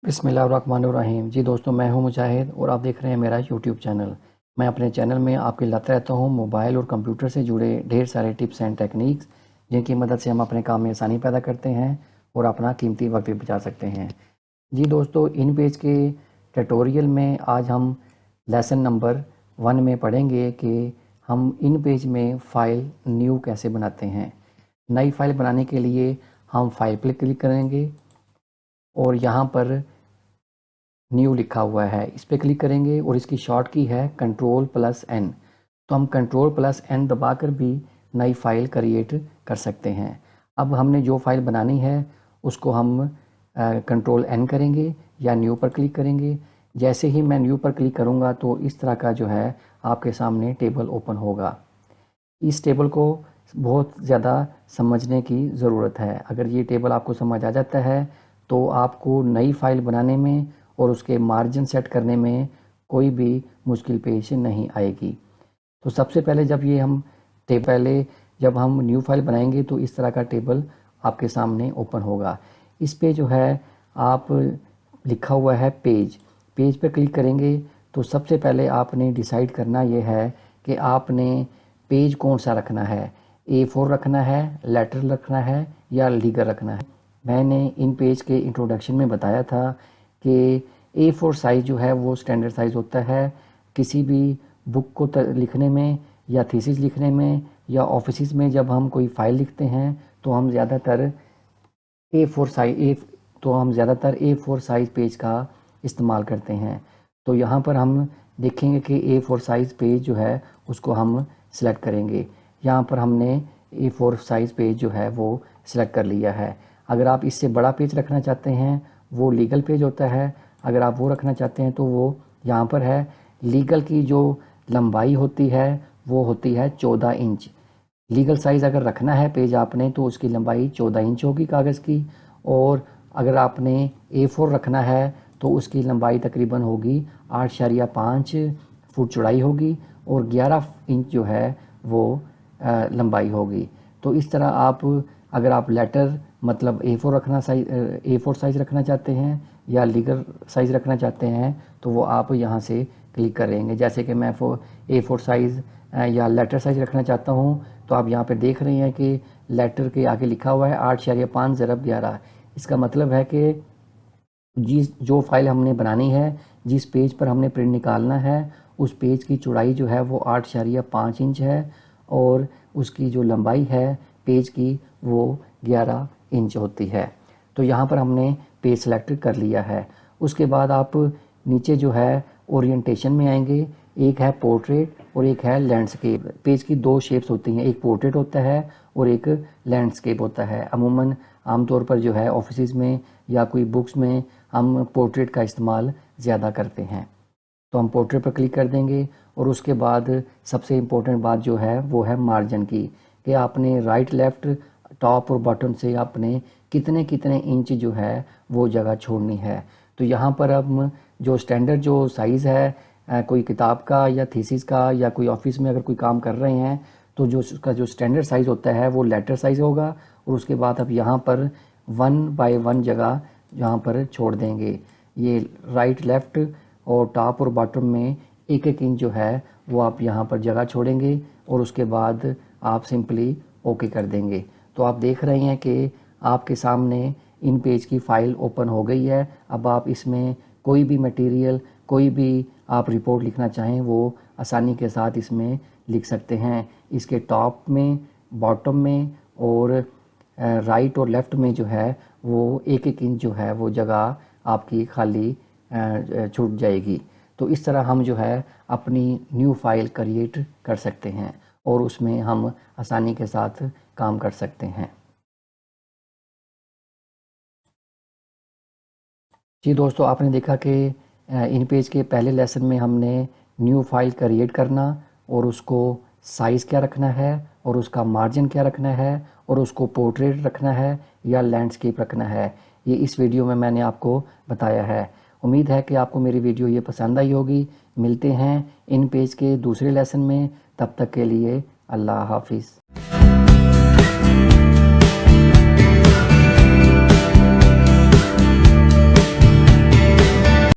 बिस्मिल्लाहिर्रहमानिर्रहीम। जी दोस्तों, मैं हूं मुजाहिद और आप देख रहे हैं मेरा यूट्यूब चैनल। मैं अपने चैनल में आपके लाता रहता हूं मोबाइल और कंप्यूटर से जुड़े ढेर सारे टिप्स एंड टेक्निक्स, जिनकी मदद से हम अपने काम में आसानी पैदा करते हैं और अपना कीमती वक्त भी बचा सकते हैं। जी दोस्तों, इन पेज के ट्यूटोरियल में आज हम लेसन नंबर 1 में पढ़ेंगे कि हम इन पेज में फ़ाइल न्यू कैसे बनाते हैं। नई फ़ाइल बनाने के लिए हम फ़ाइल पर क्लिक करेंगे और यहाँ पर न्यू लिखा हुआ है, इस पर क्लिक करेंगे और इसकी शॉर्ट की है Ctrl+N। तो हम Ctrl+N दबाकर भी नई फ़ाइल क्रिएट कर सकते हैं। अब हमने जो फ़ाइल बनानी है उसको हम Ctrl+N करेंगे या न्यू पर क्लिक करेंगे। जैसे ही मैं न्यू पर क्लिक करूँगा तो इस तरह का जो है आपके सामने टेबल ओपन होगा। इस टेबल को बहुत ज़्यादा समझने की ज़रूरत है। अगर ये टेबल आपको समझ आ जाता है तो आपको नई फ़ाइल बनाने में और उसके मार्जिन सेट करने में कोई भी मुश्किल पेश नहीं आएगी। तो सबसे पहले जब हम न्यू फाइल बनाएंगे तो इस तरह का टेबल आपके सामने ओपन होगा। इस पे जो है आप लिखा हुआ है पेज पे क्लिक करेंगे तो सबसे पहले आपने डिसाइड करना ये है कि आपने पेज कौन सा रखना है, A4 रखना है, लेटर रखना है या लीगल रखना है। मैंने इन पेज के इंट्रोडक्शन में बताया था कि A4 साइज़ जो है वो स्टैंडर्ड साइज़ होता है किसी भी बुक को लिखने में या थीसिस लिखने में या ऑफिस में जब हम कोई फ़ाइल लिखते हैं तो हम ज़्यादातर A4 साइज़ पेज का इस्तेमाल करते हैं। तो यहाँ पर हम देखेंगे कि A4 साइज़ पेज जो है उसको हम सिलेक्ट करेंगे। यहाँ पर हमने A4 साइज़ पेज जो है वो सिलेक्ट कर लिया है। अगर आप इससे बड़ा पेज रखना चाहते हैं वो लीगल पेज होता है। अगर आप वो रखना चाहते हैं तो वो यहाँ पर है। लीगल की जो लंबाई होती है वो होती है 14 इंच। लीगल साइज़ अगर रखना है पेज आपने तो उसकी लंबाई 14 इंच होगी कागज़ की, और अगर आपने A4 रखना है तो उसकी लंबाई तकरीबन होगी 8.5 फुट चौड़ाई होगी और 11 इंच जो है वो लंबाई होगी। तो इस तरह अगर आप लेटर मतलब A4 साइज़ रखना चाहते हैं या लीगल साइज़ रखना चाहते हैं तो वो आप यहाँ से क्लिक करेंगे। जैसे कि मैं A4 साइज़ या लेटर साइज़ रखना चाहता हूँ तो आप यहाँ पे देख रहे हैं कि लेटर के आगे लिखा हुआ है 8.5 ज़रब 11। इसका मतलब है कि जो फाइल हमने बनानी है, जिस पेज पर हमने प्रिंट निकालना है, उस पेज की चौड़ाई जो है वो 8.5 इंच है और उसकी जो लंबाई है पेज की वो 11 इंच होती है। तो यहाँ पर हमने पेज सेलेक्ट कर लिया है। उसके बाद आप नीचे जो है ओरिएंटेशन में आएंगे। एक है पोर्ट्रेट और एक है लैंडस्केप। पेज की दो शेप्स होती हैं, एक पोर्ट्रेट होता है और एक लैंडस्केप होता है। अमूमन आमतौर पर जो है ऑफिस में या कोई बुक्स में हम पोर्ट्रेट का इस्तेमाल ज़्यादा करते हैं। तो हम पोर्ट्रेट पर क्लिक कर देंगे और उसके बाद सबसे इम्पोर्टेंट बात जो है वो है मार्जिन की, कि आपने राइट लेफ़्ट टॉप और बॉटम से आपने कितने कितने इंच जो है वो जगह छोड़नी है। तो यहाँ पर हम जो स्टैंडर्ड जो साइज़ है कोई किताब का या थीसिस का या कोई ऑफिस में अगर कोई काम कर रहे हैं तो जो उसका जो स्टैंडर्ड साइज़ होता है वो लेटर साइज़ होगा और उसके बाद अब यहाँ पर 1 बाय 1 जगह यहाँ पर छोड़ देंगे। ये राइट लेफ़्ट और टॉप और बॉटम में एक एक इंच जो है वो आप यहाँ पर जगह छोड़ेंगे और उसके बाद आप सिंपली ओके कर देंगे। तो आप देख रहे हैं कि आपके सामने इन पेज की फ़ाइल ओपन हो गई है। अब आप इसमें कोई भी मटेरियल, कोई भी आप रिपोर्ट लिखना चाहें वो आसानी के साथ इसमें लिख सकते हैं। इसके टॉप में, बॉटम में और राइट और लेफ़्ट में जो है वो एक एक इंच जो है वो जगह आपकी खाली छूट जाएगी। तो इस तरह हम जो है अपनी न्यू फाइल क्रिएट कर सकते हैं और उसमें हम आसानी के साथ काम कर सकते हैं। जी दोस्तों, आपने देखा कि इन पेज के पहले लेसन में हमने न्यू फाइल क्रिएट करना और उसको साइज़ क्या रखना है और उसका मार्जिन क्या रखना है और उसको पोर्ट्रेट रखना है या लैंडस्केप रखना है, ये इस वीडियो में मैंने आपको बताया है। उम्मीद है कि आपको मेरी वीडियो ये पसंद आई होगी। मिलते हैं इन पेज के दूसरे लेसन में, तब तक के लिए अल्लाह हाफिज़।